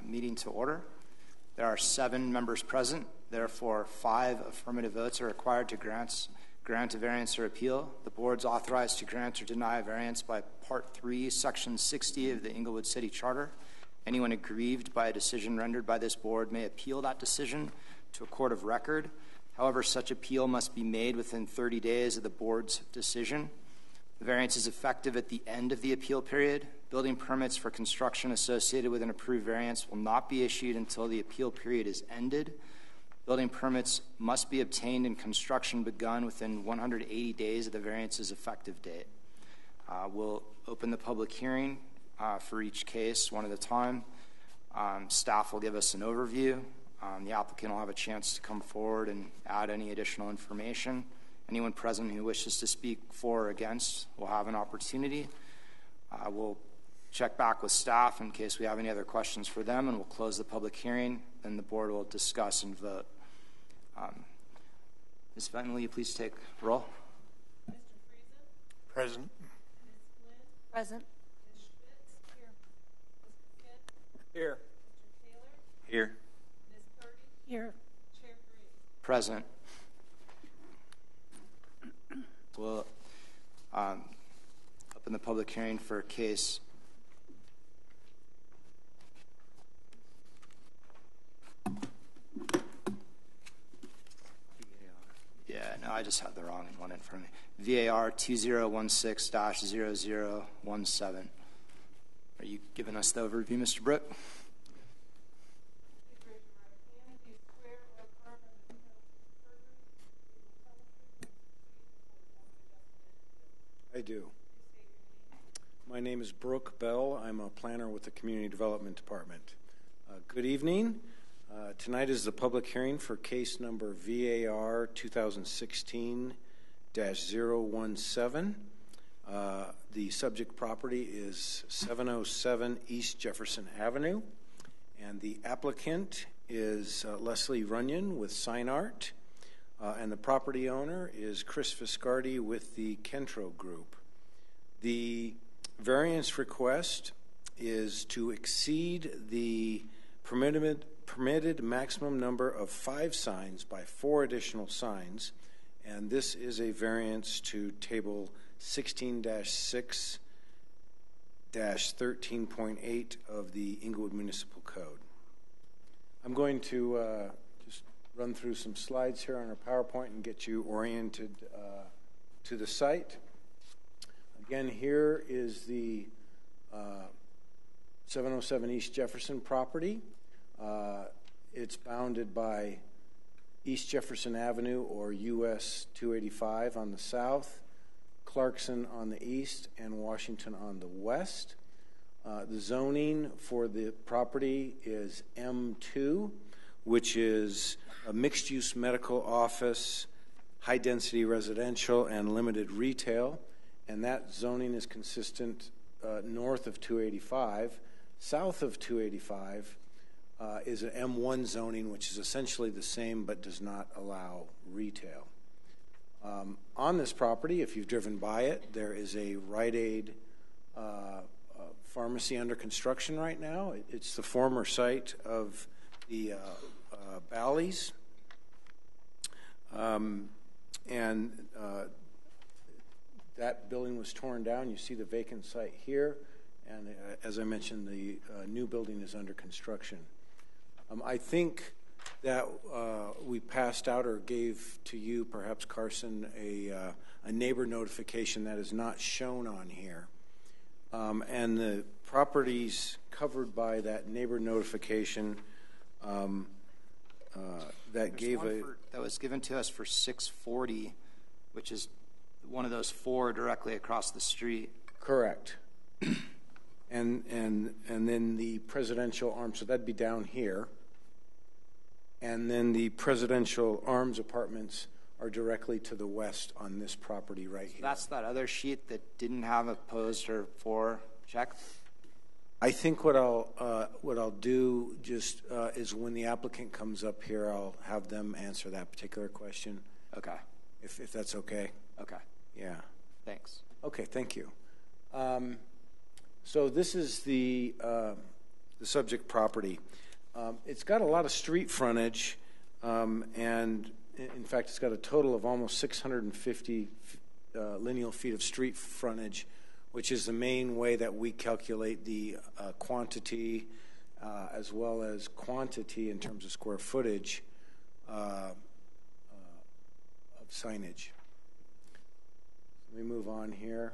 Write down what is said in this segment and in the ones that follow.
Meeting to order. There are 7 members present. Therefore, 5 affirmative votes are required to grant a variance or appeal. The board's authorized to grant or deny a variance by Part 3, Section 60 of the Englewood City Charter. Anyone aggrieved by a decision rendered by this board may appeal that decision to a court of record. However, such appeal must be made within 30 days of the board's decision. The variance is effective at the end of the appeal period. Building permits for construction associated with an approved variance will not be issued until the appeal period is ended. Building permits must be obtained and construction begun within 180 days of the variance's effective date. We'll open the public hearing for each case one at a time. Staff will give us an overview. The applicant will have a chance to come forward and add any additional information. Anyone present who wishes to speak for or against will have an opportunity. We'll check back with staff in case we have any other questions for them, and we'll close the public hearing. Then the board will discuss and vote. Ms. Fenton, will you please take roll? Mr. Friesen? Present. Ms. Flynn? Present. Ms. Schmitz? Here. Mr. Kidd? Here. Mr. Taylor? Here. Ms. Purdy? Here. Chair Friesen? Present. We'll open the public hearing for case I just had the wrong one in front of me. VAR2016-017. Are you giving us the overview, Mr. Brooke? Please raise your right hand. Do you swear or affirm that the details of perjury, legal counsel, I do. My name is Brooke Bell. I'm a planner with the Community Development Department. Good evening. Tonight is the public hearing for case number VAR2016-017. The subject property is 707 East Jefferson Avenue, and the applicant is Leslie Runyon with SignArt, and the property owner is Chris Viscardi with the Kentro Group. The variance request is to exceed the permitted maximum number of 5 signs by 4 additional signs, and this is a variance to table 16-6-13.8 of the Englewood Municipal Code. I'm going to just run through some slides here on our PowerPoint and get you oriented to the site. Again, here is the 707 East Jefferson property. It's bounded by East Jefferson Avenue, or US 285 on the south, Clarkson on the east, and Washington on the west. The zoning for the property is M2, which is a mixed-use medical office, high-density residential, and limited retail. And that zoning is consistent north of 285. South of 285 is an M1 zoning, which is essentially the same but does not allow retail. On this property, if you've driven by it, there is a Rite Aid pharmacy under construction right now. It's the former site of the Bally's. That building was torn down. You see the vacant site here. And as I mentioned, the new building is under construction. I think that we passed out or gave to you, perhaps Carson, a neighbor notification that is not shown on here. And the properties covered by that neighbor notification that was given to us for 640, which is one of those 4 directly across the street. Correct. And then the presidential arms, so that'd be down here. And then the presidential arms apartments are directly to the west on this property right here. That's that other sheet that didn't have opposed or for check? I think what I'll do just is when the applicant comes up here, I'll have them answer that particular question. Okay. If that's okay. Okay. Yeah. Thanks. Okay, thank you. So this is the the subject property. It's got a lot of street frontage, and in fact, it's got a total of almost 650 lineal feet of street frontage, which is the main way that we calculate the quantity as well as quantity in terms of square footage of signage. Let me move on here.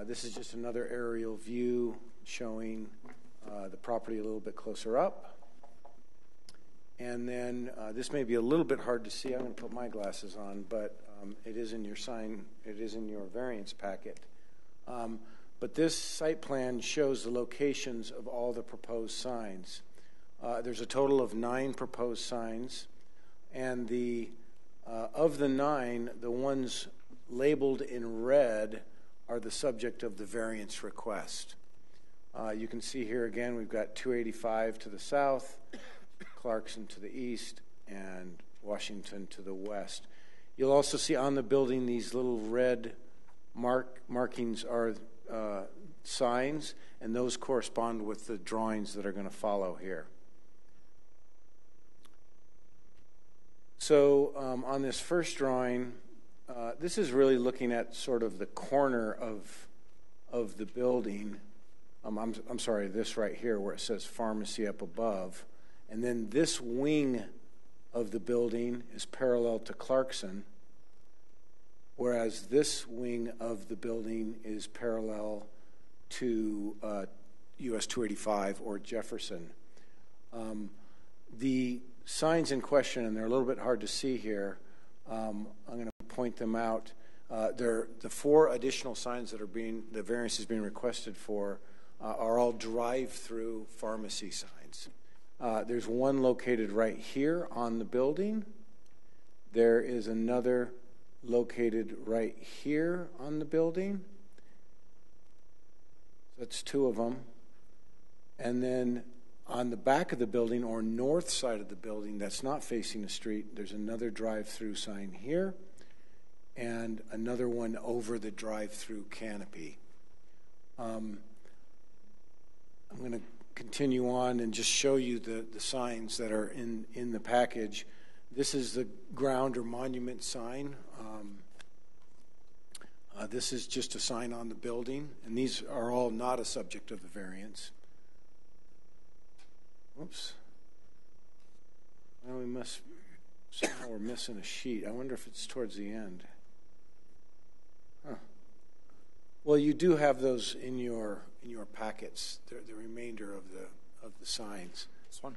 This is just another aerial view showing the property a little bit closer up. And then this may be a little bit hard to see. I'm going to put my glasses on, but it is in your variance packet. But this site plan shows the locations of all the proposed signs. There's a total of 9 proposed signs, and of the 9, the ones labeled in red are the subject of the variance request. You can see here again we've got 285 to the south, Clarkson to the east, and Washington to the west. You'll also see on the building these little red markings are signs, and those correspond with the drawings that are going to follow here. So on this first drawing, this is really looking at sort of the corner of the building. I'm sorry, this right here where it says pharmacy up above. And then this wing of the building is parallel to Clarkson, whereas this wing of the building is parallel to US 285 or Jefferson. The signs in question, and they're a little bit hard to see here, I'm going to point them out. The 4 additional signs that the variance is being requested for are all drive-through pharmacy signs. There's one located right here on the building. There is another located right here on the building. That's 2 of them. And then on the back of the building, or north side of the building that's not facing the street, there's another drive-through sign here and another one over the drive-through canopy. I'm going to continue on and just show you the signs that are in the package. This is the ground or monument sign. This is just a sign on the building, and these are all not a subject of the variance. Oops. Well, somehow we're missing a sheet. I wonder if it's towards the end. Huh. Well, you do have those in your packets, the remainder of the signs. This one?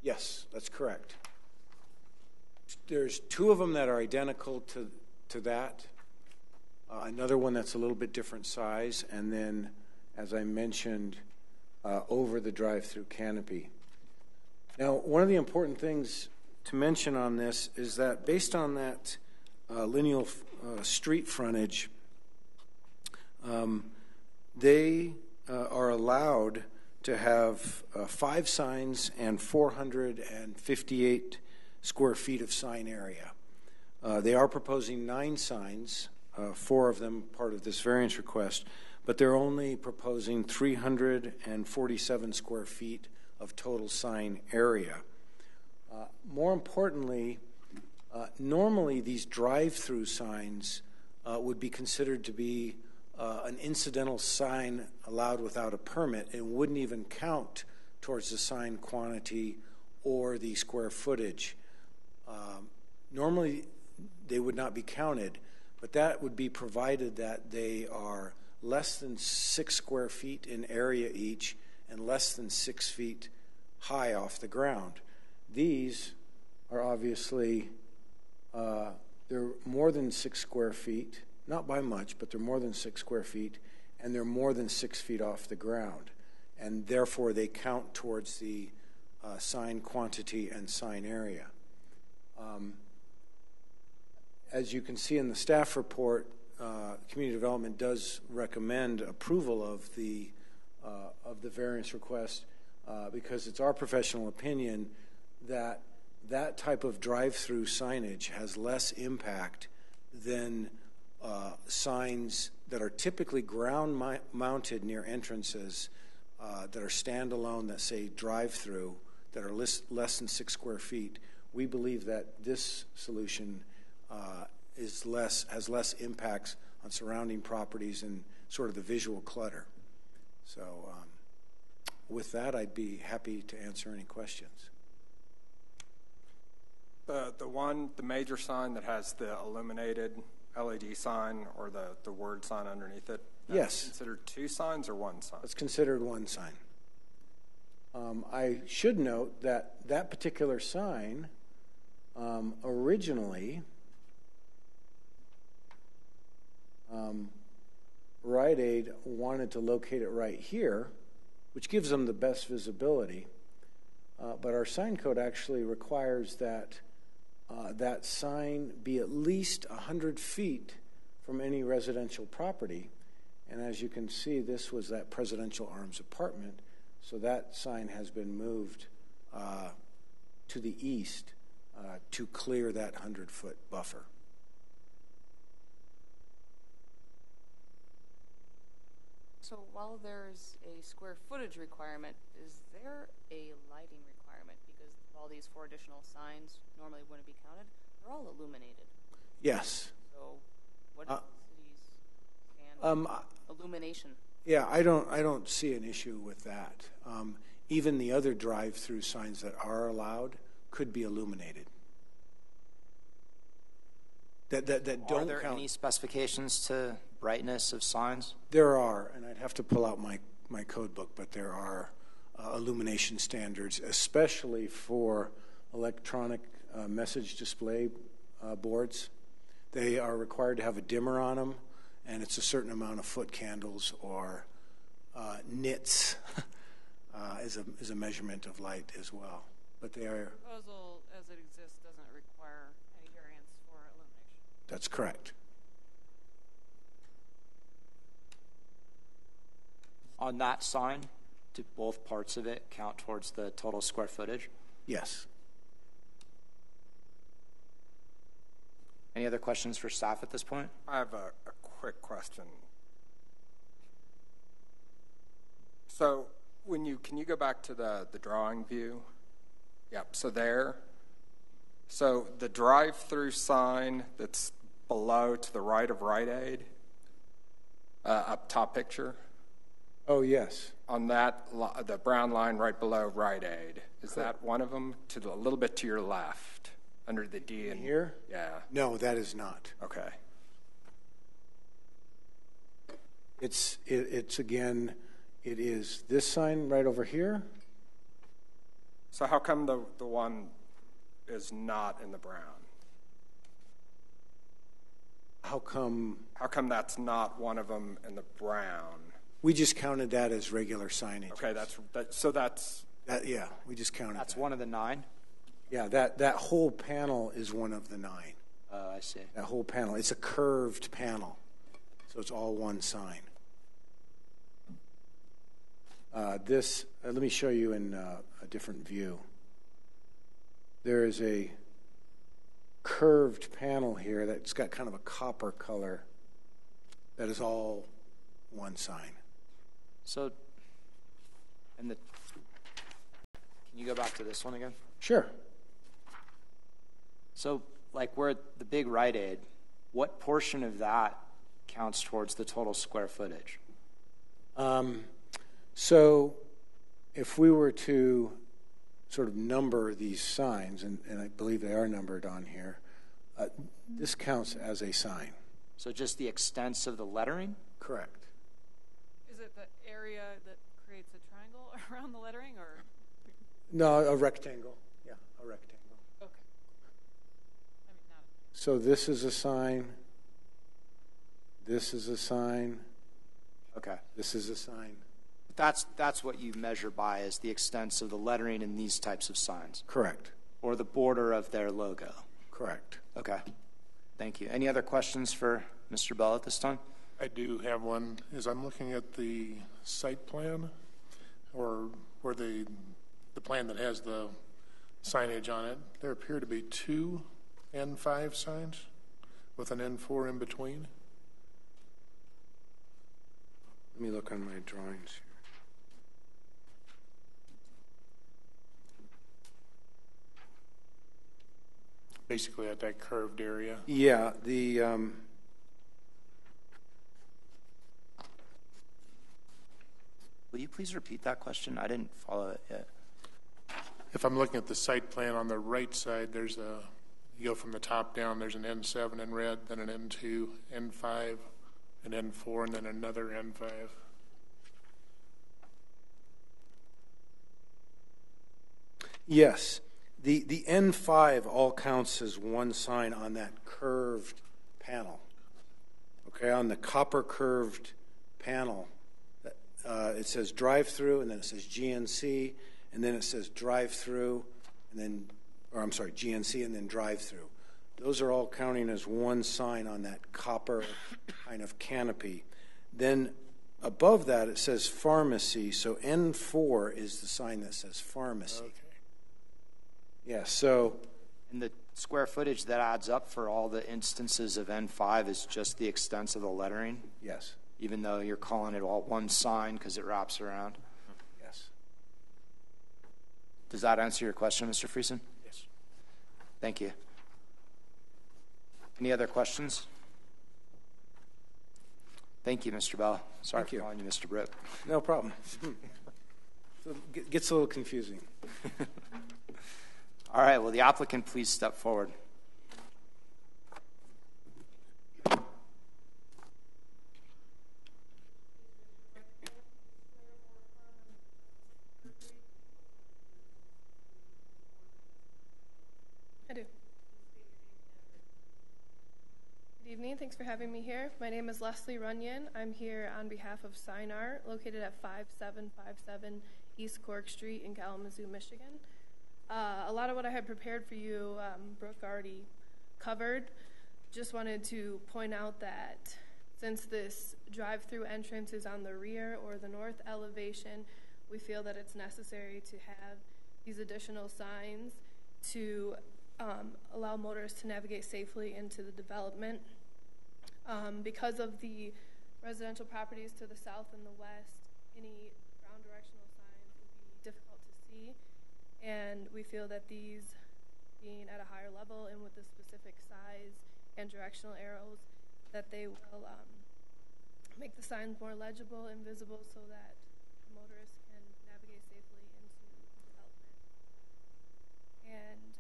Yes, that's correct. There's 2 of them that are identical to that. Another one that's a little bit different size, and then, as I mentioned, over the drive-through canopy. Now, one of the important things to mention on this is that based on that lineal street frontage, they are allowed to have 5 signs and 458 square feet of sign area. They are proposing 9 signs, 4 of them part of this variance request, but they're only proposing 347 square feet of total sign area. More importantly, normally these drive-through signs would be considered to be an incidental sign allowed without a permit and wouldn't even count towards the sign quantity or the square footage. Normally they would not be counted, but that would be provided that they are less than 6 square feet in area each and less than 6 feet high off the ground. These are obviously, they're more than 6 square feet, not by much, but they're more than 6 square feet, and they're more than 6 feet off the ground. And therefore, they count towards the sign quantity and sign area. As you can see in the staff report, Community Development does recommend approval of the variance request because it's our professional opinion that that type of drive-through signage has less impact than signs that are typically ground-mounted near entrances that are standalone, that say drive-through, that are less than 6 square feet. We believe that this solution has less impacts on surrounding properties and sort of the visual clutter. So with that, I'd be happy to answer any questions. The major sign that has the illuminated LED sign or the word sign underneath it, yes. Considered 2 signs or 1 sign? It's considered 1 sign. I should note that that particular sign originally Rite Aid wanted to locate it right here, which gives them the best visibility, but our sign code actually requires that that sign be at least 100 feet from any residential property. And as you can see, this was that Presidential Arms apartment, so that sign has been moved to the east to clear that 100-foot buffer. So while there's a square footage requirement, is there a lighting requirement? Because all these 4 additional signs normally wouldn't be counted. They're all illuminated. Yes. So what does the city's stand on illumination? Yeah, I don't see an issue with that. Even the other drive-through signs that are allowed could be illuminated. That don't count. Are there any specifications to brightness of signs? There are, and I'd have to pull out my code book, but there are illumination standards, especially for electronic message display boards. They are required to have a dimmer on them, and it's a certain amount of foot candles or nits is a measurement of light as well. But they are. The proposal as it exists doesn't require any variance for illumination. That's correct. On that sign, do both parts of it count towards the total square footage? Yes. Any other questions for staff at this point? I have a quick question. So can you go back to the drawing view? Yep, so there. So the drive-through sign that's below to the right of Rite Aid, up top picture. Oh, yes. On that, the brown line right below Rite Aid, is that one of them? A little bit to your left, under the D. And here? Yeah. No, that is not. Okay. It's again, it is this sign right over here. So how come the one is not in the brown? How come that's not one of them in the brown? We just counted that as regular signage. Okay, that's yeah, we just counted That's that. one of the 9? Yeah, that whole panel is one of the 9. I see. That whole panel. It's a curved panel, so it's all one sign. Let me show you in a different view. There is a curved panel here that's got kind of a copper color that is all one sign. So, can you go back to this one again? Sure. So, like we're at the big Rite Aid, what portion of that counts towards the total square footage? So if we were to sort of number these signs, and I believe they are numbered on here, this counts as a sign. So just the extents of the lettering? Correct. Is it the area that creates a triangle around the lettering, or? No, a rectangle. Yeah, a rectangle. Okay. I mean, not. So this is a sign. This is a sign. Okay. This is a sign. That's what you measure by, is the extents of the lettering in these types of signs. Correct. Or the border of their logo. Correct. Okay. Thank you. Any other questions for Mr. Bell at this time? I do have one. As I'm looking at the site plan, or the plan that has the signage on it, there appear to be 2 N5 signs with an N4 in between. Let me look on my drawings here. Basically at that curved area. Yeah, Will you please repeat that question? I didn't follow it yet. If I'm looking at the site plan on the right side, you go from the top down, there's an N7 in red, then an N2, N5, an N4, and then another N5. yes. The N5 all counts as one sign on that curved panel. Okay, on the copper curved panel, it says drive-through, and then it says GNC, and then it says drive-through, and then, or I'm sorry, GNC, and then drive-through. Those are all counting as one sign on that copper kind of canopy. Then above that, it says pharmacy, so N4 is the sign that says pharmacy. Okay. Yeah, so And the square footage that adds up for all the instances of N5 is just the extent of the lettering, yes, even though you're calling it all one sign because it wraps around. yes. Does that answer your question, Mr. Friesen? Yes. Thank you. Any other questions? Thank you, Mr. Bell. Sorry Thank for you. calling you Mr. Britt. No problem. So it gets a little confusing. All right, will the applicant please step forward? I do. Good evening. Thanks for having me here. My name is Leslie Runyon. I'm here on behalf of SignArt, located at 5757 East Cork Street in Kalamazoo, Michigan. A lot of what I had prepared for you, Brooke already covered. Just wanted to point out that since this drive-through entrance is on the rear or the north elevation, we feel that it's necessary to have these additional signs to allow motorists to navigate safely into the development. Because of the residential properties to the south and the west, any ground directional signs would be difficult to see. And we feel that these, being at a higher level and with the specific size and directional arrows, that they will make the signs more legible and visible so that motorists can navigate safely into development. And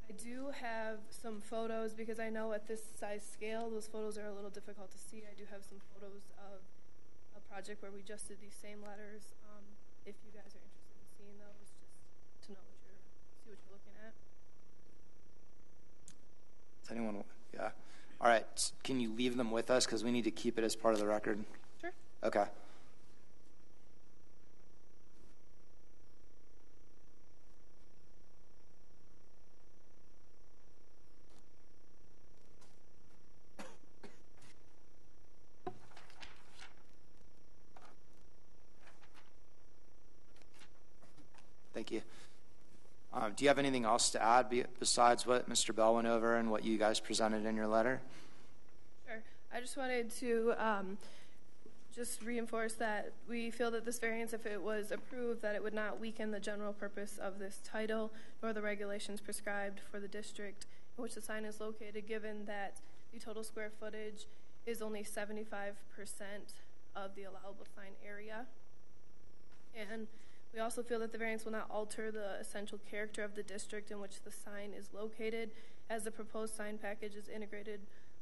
I do have some photos, because I know at this size scale, those photos are a little difficult to see. I do have some photos of a project where we just did these same letters. If you guys are interested in seeing those, just to know see what you're looking at. Does anyone? Yeah. All right. Can you leave them with us because we need to keep it as part of the record? Sure. Okay. Thank you. Do you have anything else to add besides what Mr. Bell went over and what you guys presented in your letter? Sure. I just wanted to just reinforce that we feel that this variance, if it was approved, that it would not weaken the general purpose of this title nor the regulations prescribed for the district in which the sign is located, given that the total square footage is only 75% of the allowable sign area. And we also feel that the variance will not alter the essential character of the district in which the sign is located, as the proposed sign package is integrated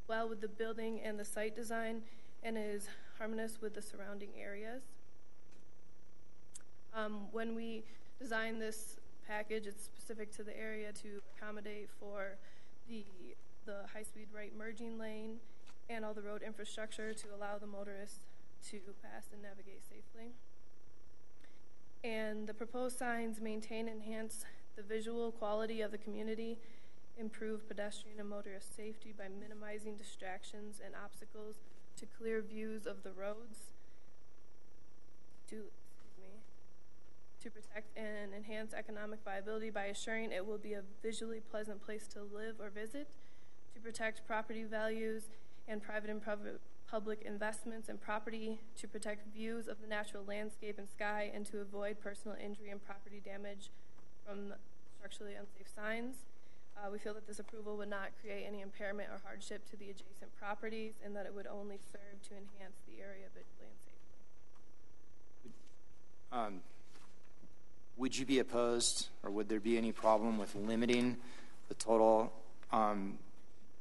well with the building and the site design and is harmonious with the surrounding areas. When we design this package, it's specific to the area to accommodate for the high-speed right merging lane and all the road infrastructure to allow the motorists to pass and navigate safely. And the proposed signs maintain and enhance the visual quality of the community, improve pedestrian and motorist safety by minimizing distractions and obstacles to clear views of the roads, to protect and enhance economic viability by assuring it will be a visually pleasant place to live or visit, to protect property values and private and public investments and property, to protect views of the natural landscape and sky, and to avoid personal injury and property damage from structurally unsafe signs. We feel that this approval would not create any impairment or hardship to the adjacent properties, and that it would only serve to enhance the area visually and safely. Would you be opposed, or would there be any problem with limiting the total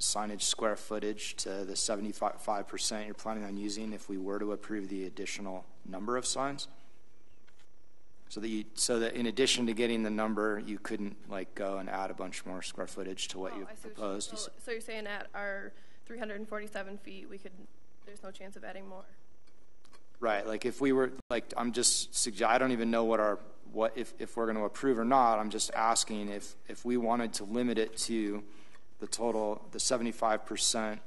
signage square footage to the 75% you're planning on using if we were to approve the additional number of signs? So that in addition to getting the number, you couldn't like go and add a bunch more square footage to what you proposed. So you're saying at our 347 feet, there's no chance of adding more? Right. Like if we were like, I don't even know if we're going to approve or not. I'm just asking if we wanted to limit it to the 75%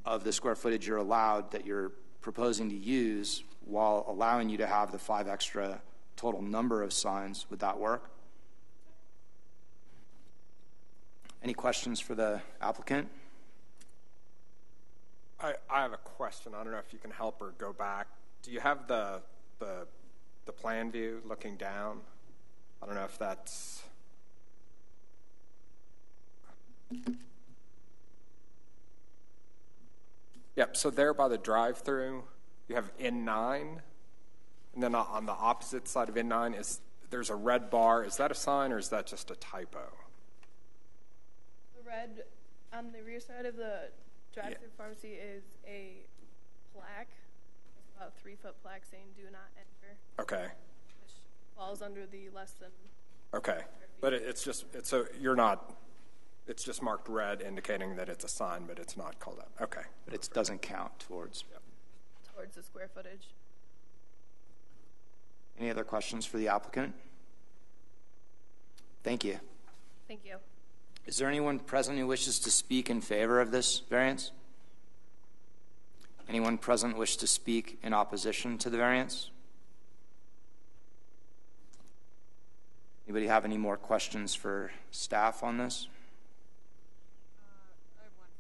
of the square footage you're allowed that you're proposing to use, while allowing you to have the 5 extra total number of signs, would that work? Any questions for the applicant? I have a question. I don't know if you can help or go back. Do you have the plan view looking down? I don't know if that's... Yep, so there by the drive-through, you have N9, and then on the opposite side of N9 there's a red bar. Is that a sign, or is that just a typo? The red on the rear side of the drive-through pharmacy is a plaque. It's about a 3-foot plaque saying "Do not enter." Okay. Which falls under the less than. Okay, but it's just marked red, indicating that it's a sign, but it's not called out. Okay. But it doesn't count towards. Yep. Towards the square footage. Any other questions for the applicant? Thank you. Thank you. Is there anyone present who wishes to speak in favor of this variance? Anyone present wish to speak in opposition to the variance? Anybody have any more questions for staff on this? I have one.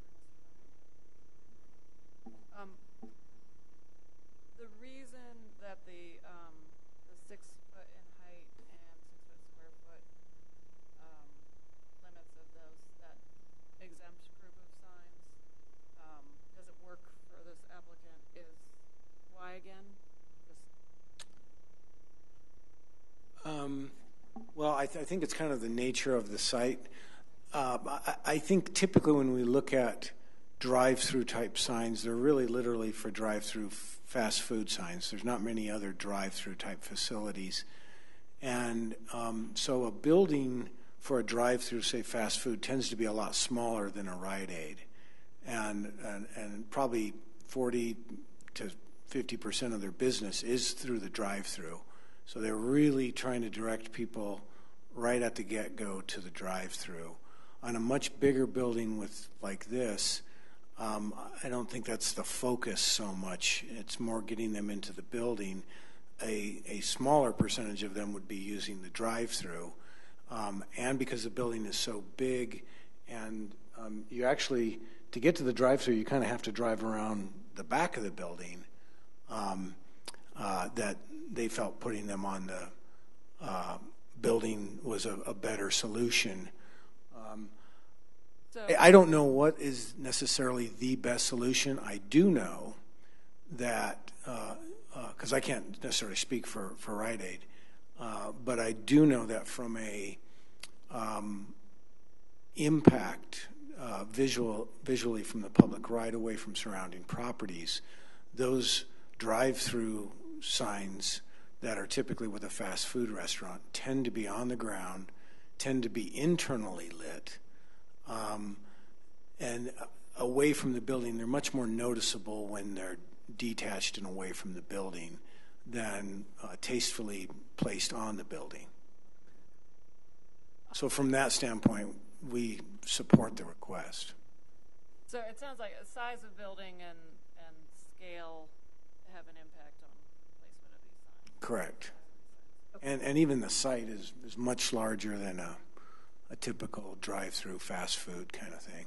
The reason that the 6 foot in height and 6 foot square foot limits of those, that exempt group of signs, doesn't work for this applicant is why again? Well, I think it's kind of the nature of the site. I think typically when we look at drive-through type signs, they're really literally for drive-through fast food signs. There's not many other drive-through type facilities. And so a building for a drive-through, say fast food, tends to be a lot smaller than a Rite Aid. And probably 40 to 50% of their business is through the drive-through. So they're really trying to direct people right at the get-go to the drive-through. On a much bigger building like this, I don't think that's the focus so much. It's more getting them into the building. A smaller percentage of them would be using the drive-through. And because the building is so big, and you actually, to get to the drive-through, you kind of have to drive around the back of the building, that they felt putting them on the building was a better solution. I don't know what is necessarily the best solution. I do know that, because I can't necessarily speak for Rite Aid, but I do know that from a impact visually from the public right away from surrounding properties, those drive-through signs that are typically with a fast food restaurant tend to be on the ground, tend to be internally lit, and away from the building. They're much more noticeable when they're detached and away from the building than tastefully placed on the building. So from that standpoint, we support the request. So it sounds like a size of building and scale have an impact on placement of these signs. Correct. Okay. And even the site is much larger than a typical drive-through fast food kind of thing.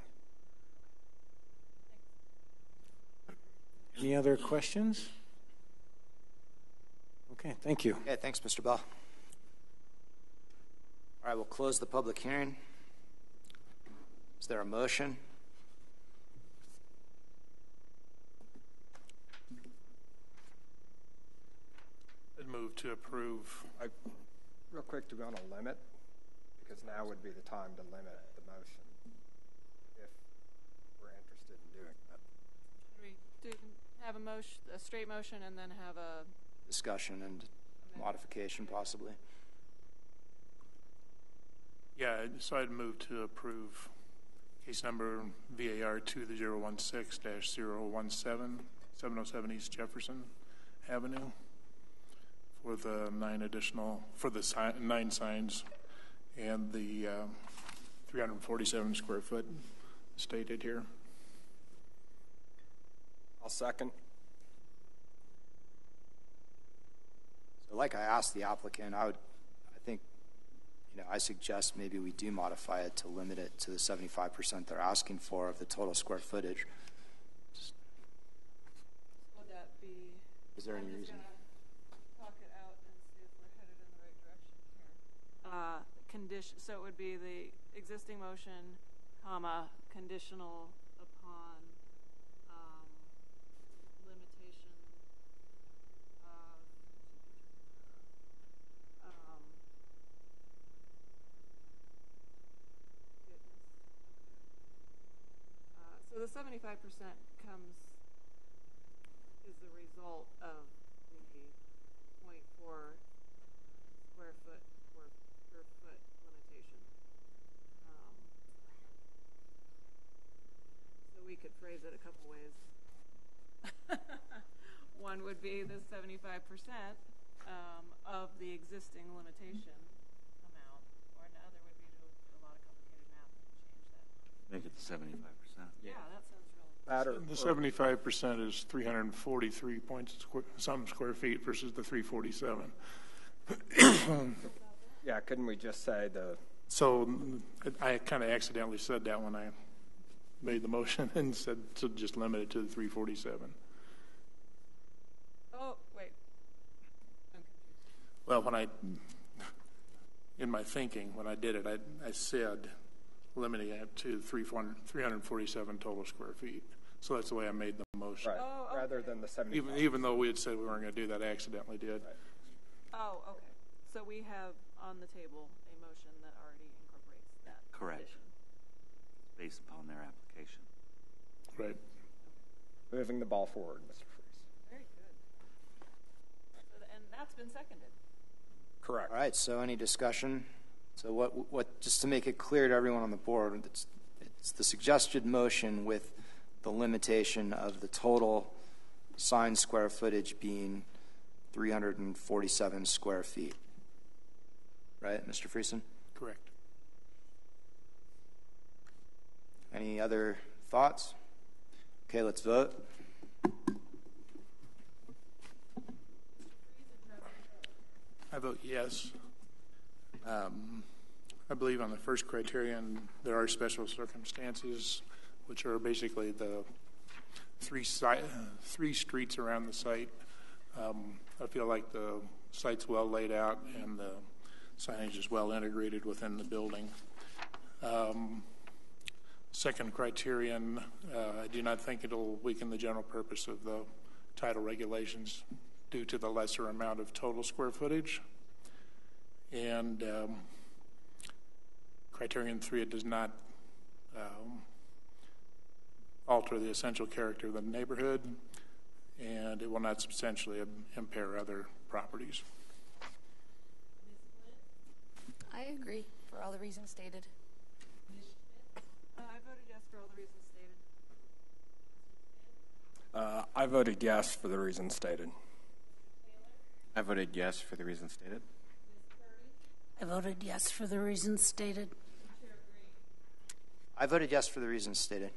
Any other questions? Okay, thank you. Okay, thanks, Mr. Bell. All right, we'll close the public hearing. Is there a motion? I'd move to approve. Real quick, do we want to limit? Because now would be the time to limit the motion, if we're interested in doing that. We have a straight motion, and then have a Discussion and modification, possibly. Yeah, so I'd move to approve case number VAR2016-017, 707 East Jefferson Avenue, for the 9 signs and the 347 square foot stated here. I'll second. So like I asked the applicant, I think, I suggest maybe we do modify it to limit it to the 75% they're asking for of the total square footage. would that be? Is there any reason? Talk it out and see if we're headed in the right direction here. Condition. So it would be the existing motion, comma, conditional upon limitation of so the 75% is the result of the 0.4 square foot or per foot limitation. So we could phrase it a couple ways. One would be the 75% of the existing limitation amount, or another would be to do a lot of complicated math and change that. Make it 75%. Yeah, that sounds really That or, The 75% is 343 some square feet versus the 347. yeah, couldn't we just say the, So I kind of accidentally said that when I made the motion and said to just limit it to the 347. Oh, wait. I'm confused. Well, in my thinking, when I did it, I said limiting it to 347 total square feet. So that's the way I made the motion. right, Oh, okay. rather than the 75. Even though we had said we weren't going to do that, I accidentally did. Right. Oh, okay. So we have on the table a motion that already incorporates that. Correct. Condition. Based upon their application. Right. Moving the ball forward, Mr. Friesen. Very good. And that's been seconded. Correct. All right, so any discussion? So what just to make it clear to everyone on the board, it's the suggested motion with the limitation of the total sign square footage being 347 square feet. Right, Mr. Friesen? Correct. Any other thoughts? Okay, let's vote. I vote yes. I believe on the first criterion, there are special circumstances, which are basically the three streets around the site. I feel like the site's well laid out and the signage is well integrated within the building. Second criterion, I do not think it'll weaken the general purpose of the title regulations due to the lesser amount of total square footage. And criterion 3, it does not alter the essential character of the neighborhood, and it will not substantially impair other properties. I agree for all the reasons stated. I voted yes for all the reasons stated. I voted yes for the reasons stated. I voted yes for the reasons stated. I voted yes for the reasons stated. I voted yes for the reasons stated.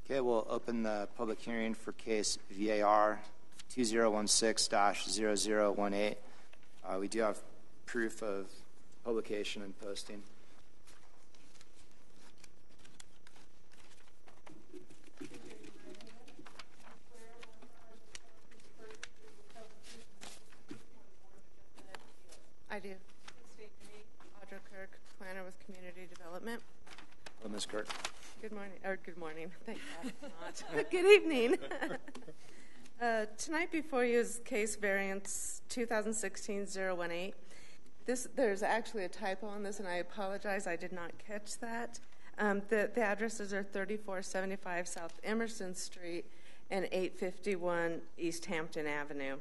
Okay, we'll open the public hearing for case VAR 2016-0018. We do have proof of publication and posting. Kirk. Good morning. Thank God. Good evening. Tonight before you is case variance 2016-018. There's actually a typo on this, and I apologize. I did not catch that. The addresses are 3475 South Emerson Street and 851 East Hampden Avenue.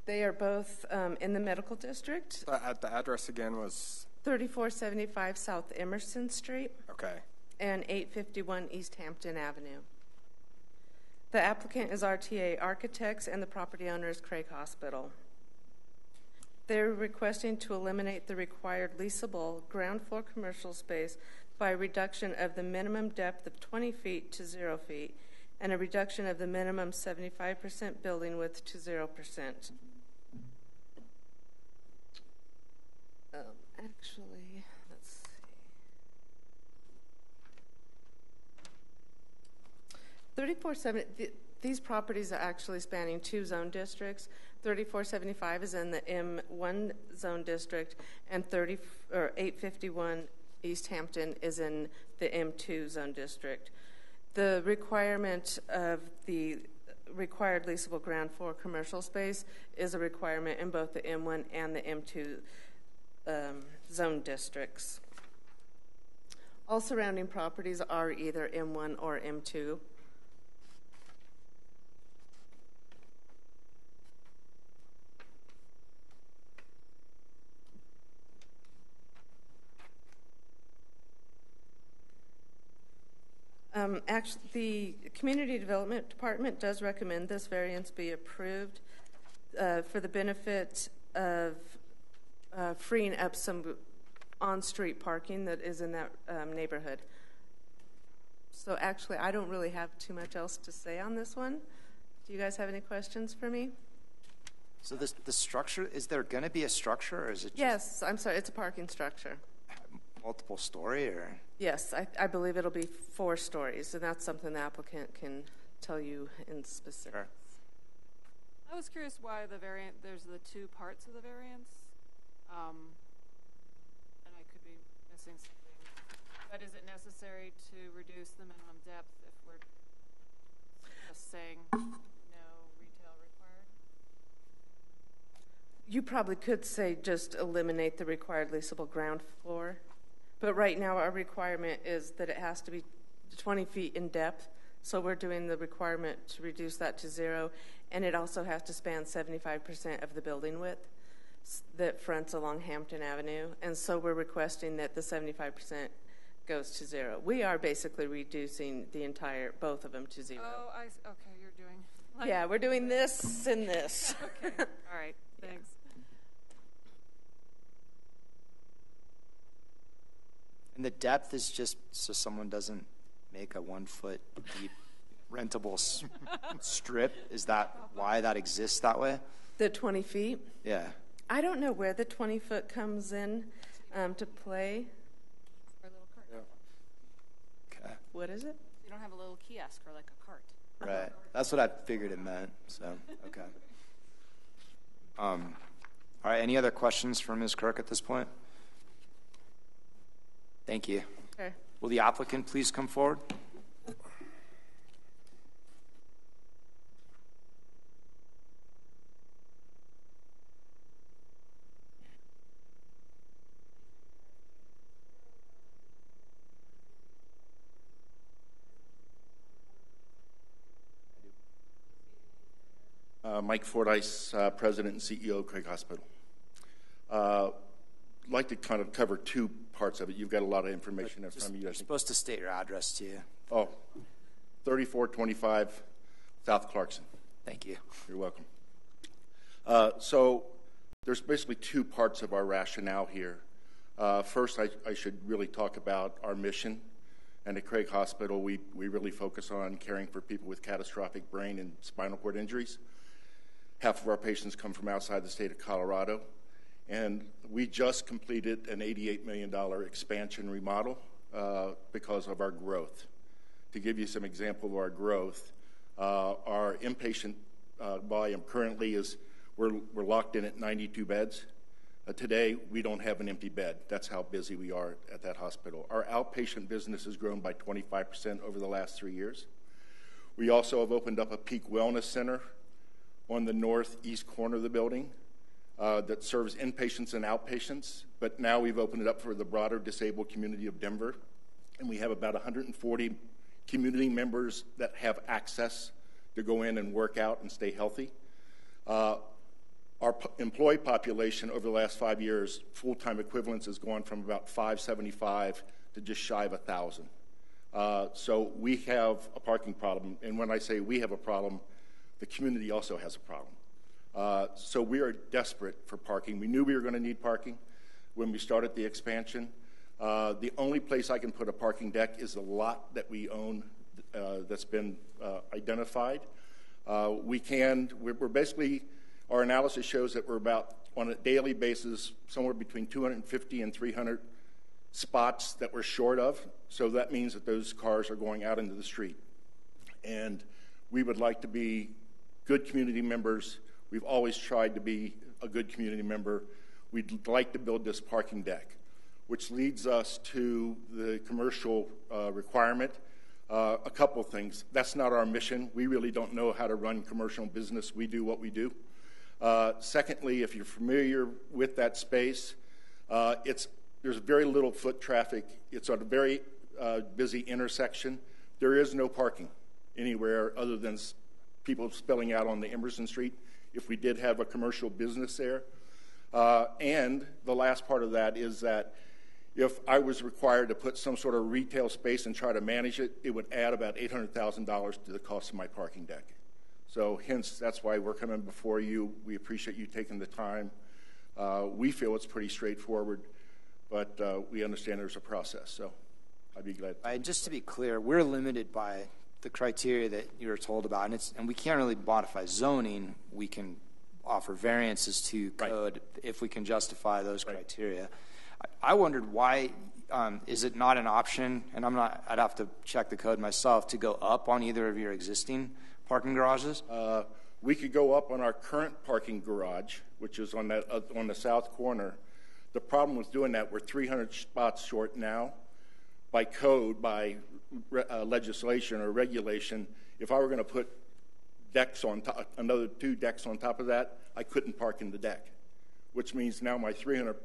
They are both in the medical district. The address again was? 3475 South Emerson Street. Okay. And 851 East Hampden Avenue. The applicant is RTA Architects, and the property owner is Craig Hospital. They're requesting to eliminate the required leasable ground floor commercial space by a reduction of the minimum depth of 20 feet to 0 feet and a reduction of the minimum 75% building width to 0%. Actually, let's see. 3470, these properties are actually spanning 2 zone districts. 3475 is in the M1 zone district, and 851 East Hampton is in the M2 zone district. The requirement of the required leasable ground floor commercial space is a requirement in both the M1 and the M2 zone districts. All surrounding properties are either M1 or M2. Actually, the Community Development Department does recommend this variance be approved for the benefit of freeing up some on-street parking that is in that neighborhood. So actually, I don't really have too much else to say on this one. Do you guys have any questions for me? So the structure, is there going to be a structure, or is it just Yes, I'm sorry, it's a parking structure. multiple story, or? Yes, I believe it'll be 4 stories, and that's something the applicant can tell you in specific. Sure. I was curious why there's the 2 parts of the variance, and I could be missing something. But is it necessary to reduce the minimum depth if we're just saying no retail required? You probably could say just eliminate the required leasable ground floor. But right now our requirement is that it has to be 20 feet in depth. So we're doing the requirement to reduce that to 0. And it also has to span 75% of the building width that fronts along Hampden Avenue. And so we're requesting that the 75% goes to 0. We are basically reducing the both of them to 0. Oh, okay, you're doing. Yeah, we're doing this and this. Okay, all right, thanks. And the depth is just so someone doesn't make a 1 foot deep rentable strip. Is that why that exists that way? The 20 feet? Yeah. I don't know where the 20 foot comes in to play. Or a little cart. Okay. What is it? You don't have a little kiosk or like a cart. Right. That's what I figured it meant. So, okay. All right. Any other questions for Ms. Kirk at this point? Thank you. Okay. Will the applicant please come forward? Mike Fordyce, President and CEO, Craig Hospital. I'd like to kind of cover 2 parts of it. You've got a lot of information in front of you. You're supposed to state your address to you. Oh, 3425 South Clarkson. Thank you. You're welcome. So there's basically 2 parts of our rationale here. First, I should really talk about our mission. And at Craig Hospital, we really focus on caring for people with catastrophic brain and spinal cord injuries. Half of our patients come from outside the state of Colorado. And we just completed an $88 million expansion remodel because of our growth. To give you some example of our growth, our inpatient volume currently is, we're locked in at 92 beds. Today, we don't have an empty bed. That's how busy we are at that hospital. Our outpatient business has grown by 25% over the last 3 years. We also have opened up a peak wellness center on the northeast corner of the building that serves inpatients and outpatients, but now we've opened it up for the broader disabled community of Denver, and we have about 140 community members that have access to go in and work out and stay healthy. Our employee population over the last 5 years, full-time equivalents has gone from about 575 to just shy of 1,000. So we have a parking problem, and when I say we have a problem, the community also has a problem. So we are desperate for parking. We knew we were going to need parking when we started the expansion. The only place I can put a parking deck is the lot that we own that's been identified. We're basically, our analysis shows that we're about, on a daily basis, somewhere between 250 and 300 spots that we're short of. So that means that those cars are going out into the street. And we would like to be good community members. We've always tried to be a good community member. We'd like to build this parking deck, which leads us to the commercial requirement. A couple of things. That's not our mission. We really don't know how to run commercial business. We do what we do. Secondly, if you're familiar with that space, there's very little foot traffic. It's at a very busy intersection. There is no parking anywhere other than people spilling out on the Emerson Street if we did have a commercial business there. And the last part of that is that if I was required to put some sort of retail space and try to manage it, it would add about $800,000 to the cost of my parking deck. So hence, that's why we're coming before you. We appreciate you taking the time. We feel it's pretty straightforward, but we understand there's a process, so I'd be glad. Just to be clear, we're limited by the criteria that you were told about, and we can't really modify zoning. We can offer variances to code if we can justify those criteria. I wondered why is it not an option, and I'd have to check the code myself, to go up on either of your existing parking garages? We could go up on our current parking garage, which is on the south corner. The problem with doing that, we're 300 spots short now. By code, by legislation or regulation, if I were going to put decks on top, another 2 decks on top of that, I couldn't park in the deck, which means now my 300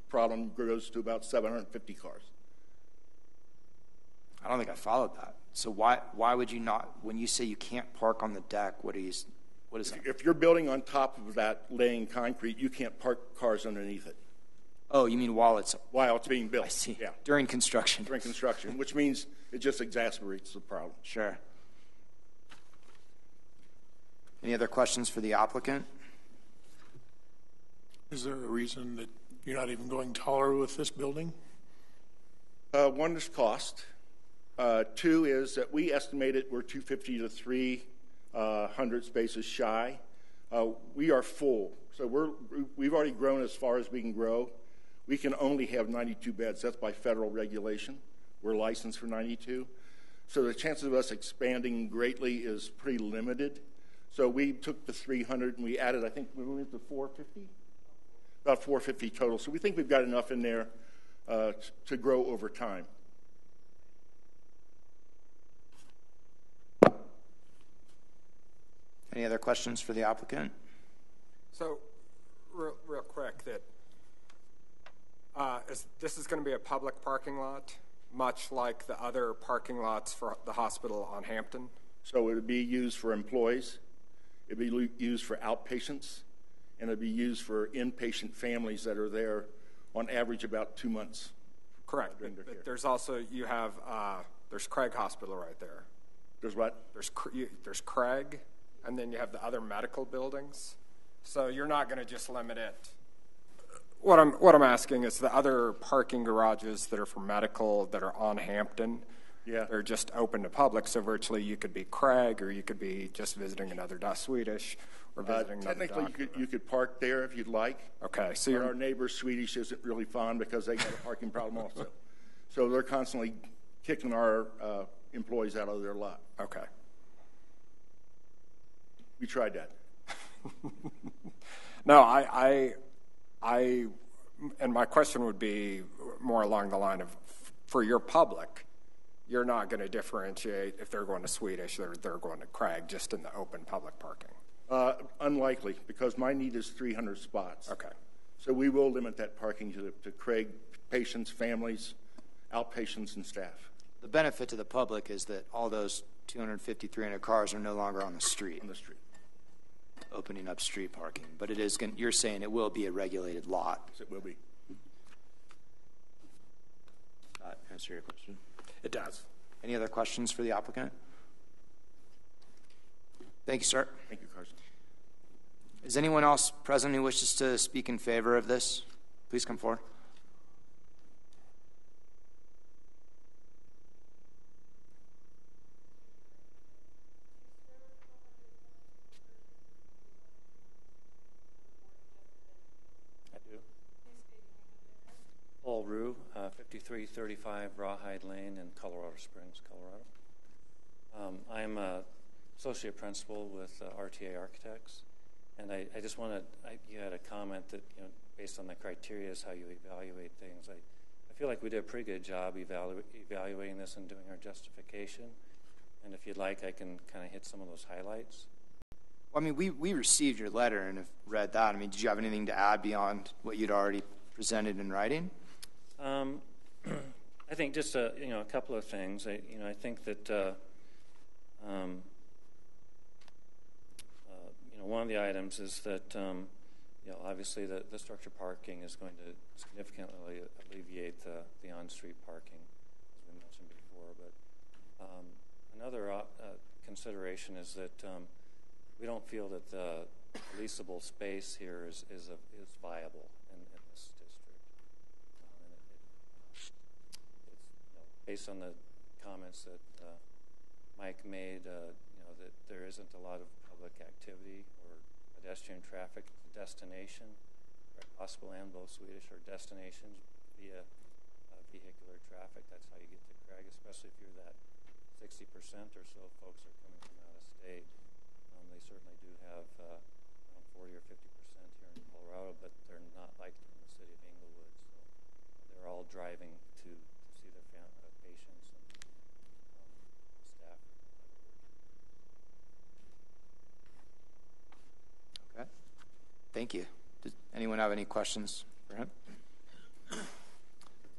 problem goes to about 750 cars. I don't think I followed that. So why would you not, when you say you can't park on the deck, what is that? If you're building on top of that, laying concrete, you can't park cars underneath it. Oh, you mean while it's being built? I see. Yeah. During construction. During construction, which means it just exacerbates the problem. Sure. Any other questions for the applicant? Is there a reason that you're not even going taller with this building? One is cost. 2 is that we estimated we're 250 to 300 spaces shy. We are full, so we've already grown as far as we can grow. We can only have 92 beds. That's by federal regulation. We're licensed for 92. So the chances of us expanding greatly is pretty limited. So we took the 300 and we added, I think we went to 450? About 450 total. So we think we've got enough in there to grow over time. Any other questions for the applicant? So, real quick, that this is going to be a public parking lot, much like the other parking lots for the hospital on Hampden? So it would be used for employees, it would be used for outpatients, and it would be used for inpatient families that are there on average about 2 months. Correct. But there's also, you have, there's Craig Hospital right there. There's what? There's Craig, and then you have the other medical buildings. So you're not going to just limit it. What I'm asking is the other parking garages that are for medical that are on Hampden, they're just open to public. So virtually you could be Craig, or you could be just visiting another Swedish, or visiting another doctor. Technically, you could park there if you'd like. Okay, so our neighbor Swedish isn't really fun because they got a parking problem also. So they're constantly kicking our employees out of their lot. Okay. We tried that. No, I And my question would be more along the line of, for your public, you're not going to differentiate if they're going to Swedish or they're going to Craig just in the open public parking? Unlikely, because my need is 300 spots. Okay. So we will limit that parking to Craig patients, families, outpatients, and staff. The benefit to the public is that all those 250, 300 cars are no longer on the street. On the street. Opening up street parking. But it is going, you're saying it will be a regulated lot. Yes, it will be. Answer your question. It does. Any other questions for the applicant? Thank you, sir. Thank you, Carson. Is anyone else present who wishes to speak in favor of this? Please come forward. I do. Paul Rue, 5335 Rawhide Lane in Colorado Springs, Colorado. I'm an associate principal with RTA Architects. And I just want to, you had a comment that, based on the criteria is how you evaluate things. I feel like we did a pretty good job evaluating this and doing our justification. And if you'd like, I can kind of hit some of those highlights. Well, I mean, we received your letter and have read that. I mean, did you have anything to add beyond what you'd already presented in writing? I think just a couple of things. I think that one of the items is that obviously the structured parking is going to significantly alleviate the on-street parking, as we mentioned before. But another consideration is that we don't feel that the leasable space here is viable in this district. It's based on the comments that Mike made, that there isn't a lot of public activity or pedestrian traffic at the destination. Craig Hospital and both Swedish are destinations via vehicular traffic. That's how you get to Craig, especially if you're that 60% or so folks are coming from out of state. They certainly do have around 40 or 50% here in Colorado, but they're not like in the city of Englewood. So they're all driving to see their patients and staff. Okay. Thank you. Does anyone have any questions for him?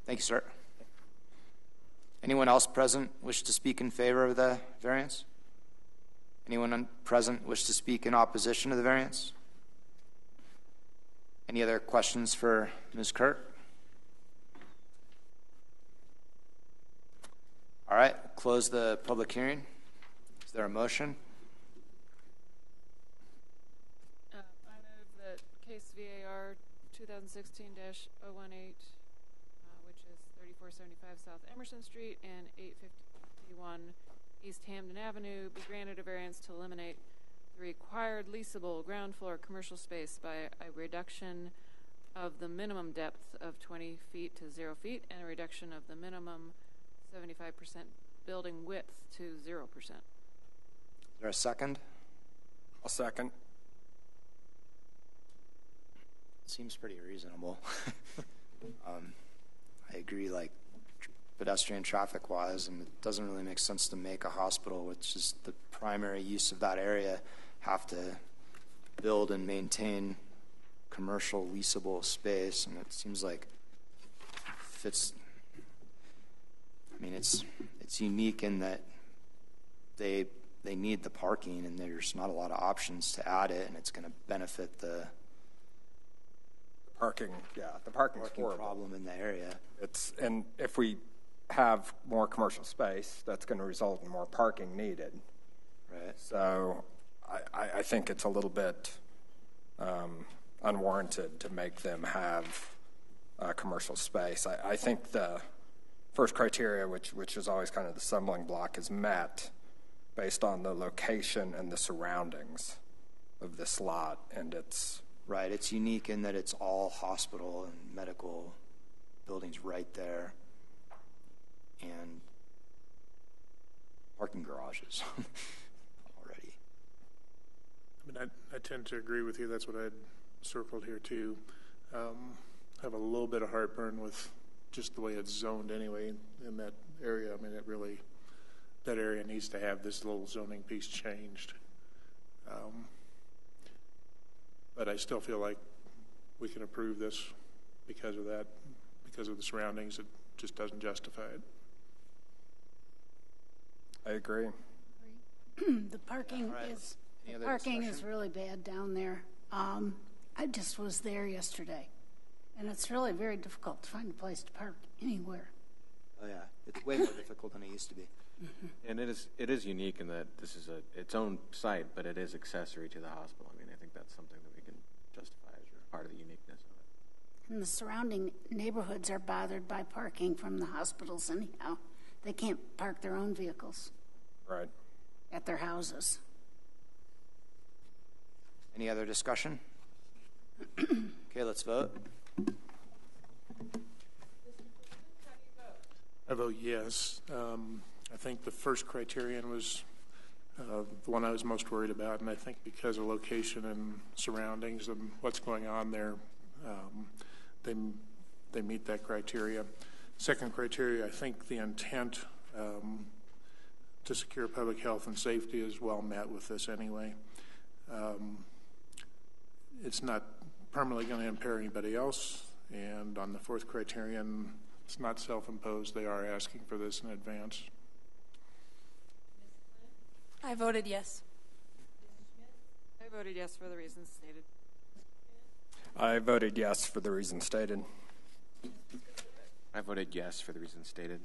Thank you, sir. Anyone else present wish to speak in favor of the variance? Anyone present wish to speak in opposition to the variance? Any other questions for Ms. Kurt? All right, close the public hearing. Is there a motion? I move that case VAR 2016-018, which is 3475 South Emerson Street and 851 East Hampden Avenue, be granted a variance to eliminate the required leasable ground floor commercial space by a reduction of the minimum depth of 20 feet to 0 feet and a reduction of the minimum 75% building width to 0%. Is there a second? I'll second. Seems pretty reasonable. I agree, like pedestrian traffic wise, and it doesn't really make sense to make a hospital, which is the primary use of that area, have to build and maintain commercial leasable space. And it seems like fits. I mean, it's unique in that they need the parking, and there's not a lot of options to add it, and it's going to benefit the parking. Yeah, the parking problem in the area. And if we have more commercial space, that's going to result in more parking needed. Right. So I think it's a little bit unwarranted to make them have commercial space. I think the first criteria, which is always kind of the stumbling block, is met based on the location and the surroundings of this lot, and it's right. It's unique in that it's all hospital and medical buildings right there, and parking garages already. I mean, I tend to agree with you. That's what I'd circled here too. have a little bit of heartburn with just the way it's zoned anyway in that area. I mean, that area needs to have this little zoning piece changed. But I still feel like we can approve this because of that, because of the surroundings. It just doesn't justify it. I agree. The parking Right. is really bad down there. I just was there yesterday, and it's really very difficult to find a place to park anywhere. Oh yeah, it's way more difficult than it used to be. And it is unique in that this is its own site, but it is accessory to the hospital. I mean, I think that's something that we can justify as part of the uniqueness of it. And the surrounding neighborhoods are bothered by parking from the hospitals anyhow. They can't park their own vehicles Right. at their houses. Any other discussion? Okay, let's vote. I vote yes. I think the first criterion was the one I was most worried about, and I think because of location and surroundings and what's going on there, they meet that criteria. Second criteria, I think the intent to secure public health and safety is well met with this anyway. It's not permanently going to impair anybody else, and on the fourth criterion, it's not self-imposed. They are asking for this in advance. I voted yes. I voted yes for the reasons stated. I voted yes for the reasons stated. I voted yes for the reasons stated.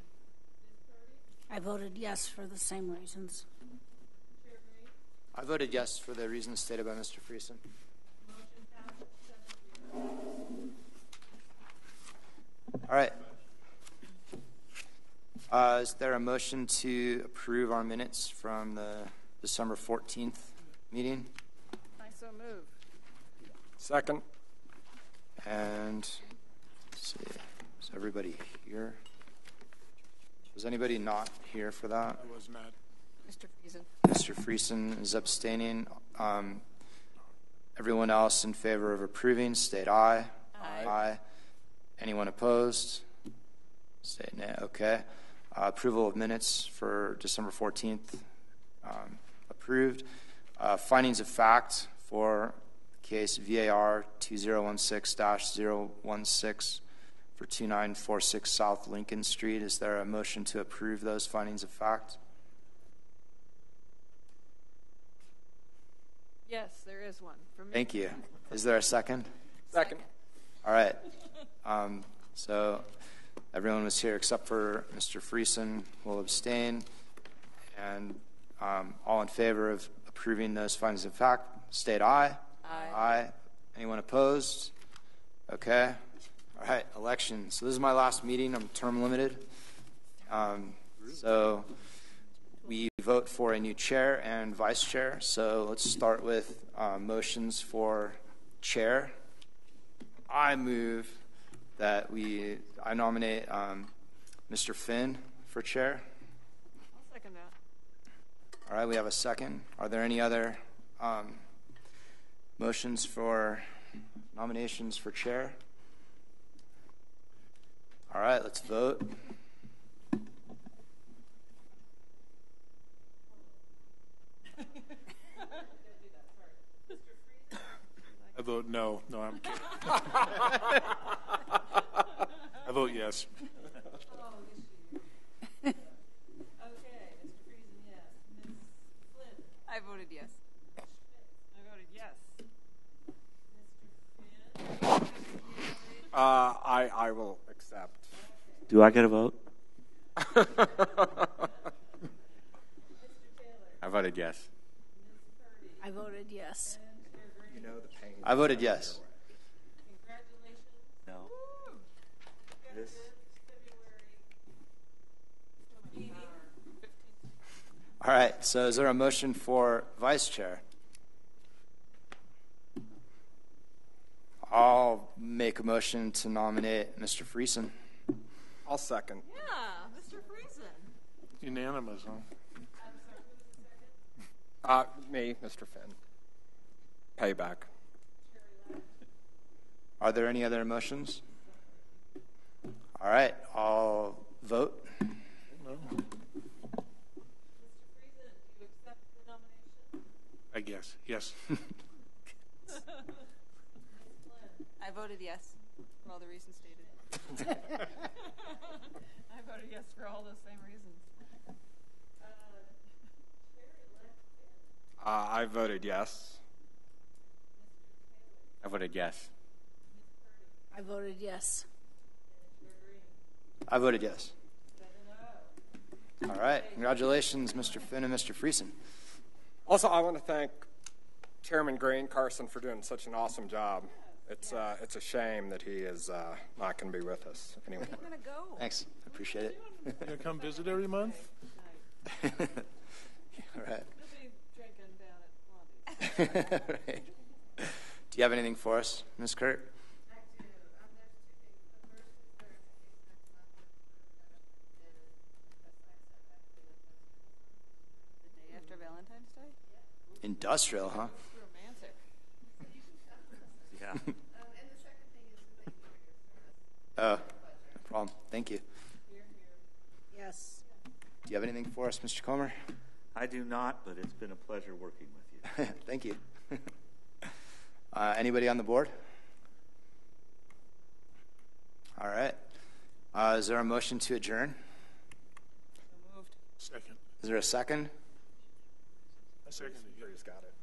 I voted yes for the same reasons. I voted yes for the reasons stated by Mr. Friesen. All right. Is there a motion to approve our minutes from the December 14th meeting? I so move. Second. And let's see, is everybody here? Was anybody not here for that? I was not. Mr. Friesen. Mr. Friesen is abstaining. Everyone else in favor of approving, state aye. Aye. Anyone opposed? State nay. Okay. Approval of minutes for December 14th approved. Findings of fact for case VAR2016-017 for 2946 South Lincoln Street. Is there a motion to approve those findings of fact? Yes, there is one. From me. Thank you. Is there a second? Second. All right. So everyone was here except for Mr. Friesen will abstain. And all in favor of approving those findings of fact, state aye. Aye. Anyone opposed? Okay. All right, election. So this is my last meeting. I'm term limited. So we vote for a new chair and vice chair. So let's start with motions for chair. I move that I nominate Mr. Finn for chair. I'll second that. All right, we have a second. Are there any other motions for nominations for chair? All right, let's vote. I vote no. No, I'm kidding. I vote yes. Okay, Mr. Friesen, yes. Ms. Flynn? I voted yes. I voted yes. I will accept. Do I get a vote? I voted yes. I voted yes. You know the pain. I voted yes. Congratulations. No. This. All right, so is there a motion for vice chair? I'll make a motion to nominate Mr. Friesen. I'll second. Yeah, Mr. Friesen. Unanimous, huh? Me, Mr. Finn. Payback. Are there any other motions? All right, I'll vote. I guess, yes. I voted yes for all the reasons stated. I voted yes for all those same reasons. I voted yes. I voted yes. I voted yes. I voted yes. All right, congratulations, Mr. Finn and Mr. Friesen. Also, I want to thank Chairman Green Carson for doing such an awesome job. It's a shame that he is not going to be with us anymore. I'm going to go. Thanks, I appreciate it. You gonna come visit every month? All right. Nobody drinking down at Blondie's. Right. Do you have anything for us, Ms. Kurt? I do. There's two things. The first is The day after Valentine's Day? Industrial, huh? Romantic. Yeah. and the second thing is that you your service. Oh, no problem. Thank you. Yes. Do you have anything for us, Mr. Comer? I do not, but it's been a pleasure working with you. Thank you. Anybody on the board? All right. Is there a motion to adjourn? So moved. Second. Is there a second? I second it. He's got it.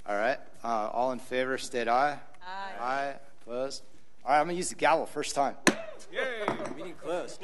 All right. All in favor, state aye. Aye. Aye. Opposed? All right, I'm going to use the gavel first time. Yay! Meeting closed.